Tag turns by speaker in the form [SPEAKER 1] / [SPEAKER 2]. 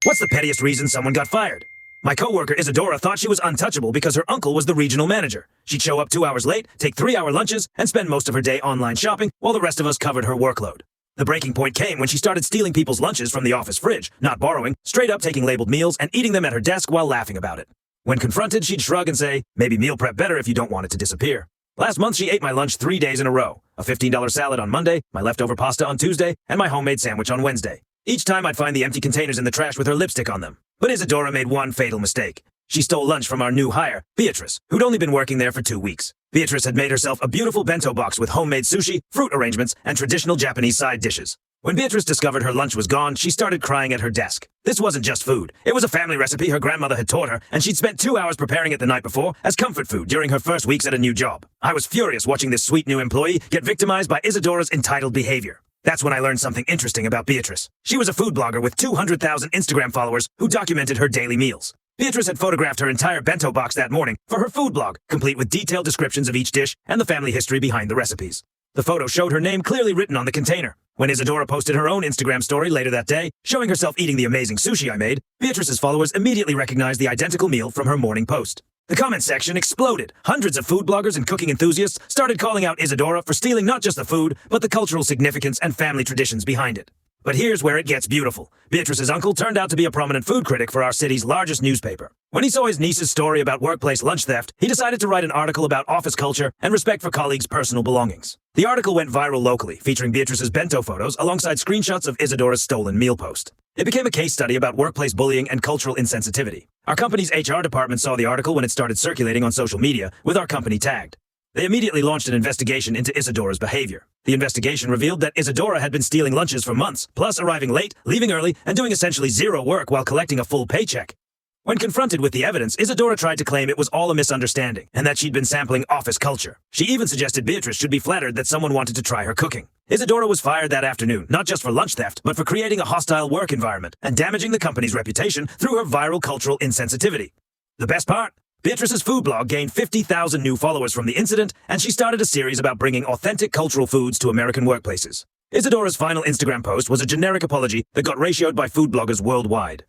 [SPEAKER 1] What's the pettiest reason someone got fired? My coworker Isadora thought she was untouchable because her uncle was the regional manager. She'd show up 2 hours late, take 3-hour lunches, and spend most of her day online shopping while the rest of us covered her workload. The breaking point came when she started stealing people's lunches from the office fridge, not borrowing, straight up taking labeled meals and eating them at her desk while laughing about it. When confronted, she'd shrug and say, maybe meal prep better if you don't want it to disappear. Last month, she ate my lunch 3 days in a row. A $15 salad on Monday, my leftover pasta on Tuesday, and my homemade sandwich on Wednesday. Each time I'd find the empty containers in the trash with her lipstick on them. But Isadora made one fatal mistake. She stole lunch from our new hire, Beatrice, who'd only been working there for 2 weeks. Beatrice had made herself a beautiful bento box with homemade sushi, fruit arrangements, and traditional Japanese side dishes. When Beatrice discovered her lunch was gone, she started crying at her desk. This wasn't just food. It was a family recipe her grandmother had taught her, and she'd spent 2 hours preparing it the night before as comfort food during her first weeks at a new job. I was furious watching this sweet new employee get victimized by Isadora's entitled behavior. That's when I learned something interesting about Beatrice. She was a food blogger with 200,000 Instagram followers who documented her daily meals. Beatrice had photographed her entire bento box that morning for her food blog, complete with detailed descriptions of each dish and the family history behind the recipes. The photo showed her name clearly written on the container. When Isadora posted her own Instagram story later that day, showing herself eating the amazing sushi I made, Beatrice's followers immediately recognized the identical meal from her morning post. The comment section exploded. Hundreds of food bloggers and cooking enthusiasts started calling out Isadora for stealing not just the food, but the cultural significance and family traditions behind it. But here's where it gets beautiful. Beatrice's uncle turned out to be a prominent food critic for our city's largest newspaper. When he saw his niece's story about workplace lunch theft, he decided to write an article about office culture and respect for colleagues' personal belongings. The article went viral locally, featuring Beatrice's bento photos alongside screenshots of Isadora's stolen meal post. It became a case study about workplace bullying and cultural insensitivity. Our company's HR department saw the article when it started circulating on social media, with our company tagged. They immediately launched an investigation into Isadora's behavior. The investigation revealed that Isadora had been stealing lunches for months, plus arriving late, leaving early, and doing essentially zero work while collecting a full paycheck. When confronted with the evidence, Isadora tried to claim it was all a misunderstanding and that she'd been sampling office culture. She even suggested Beatrice should be flattered that someone wanted to try her cooking. Isadora was fired that afternoon, not just for lunch theft, but for creating a hostile work environment and damaging the company's reputation through her viral cultural insensitivity. The best part? Beatrice's food blog gained 50,000 new followers from the incident, and she started a series about bringing authentic cultural foods to American workplaces. Isadora's final Instagram post was a generic apology that got ratioed by food bloggers worldwide.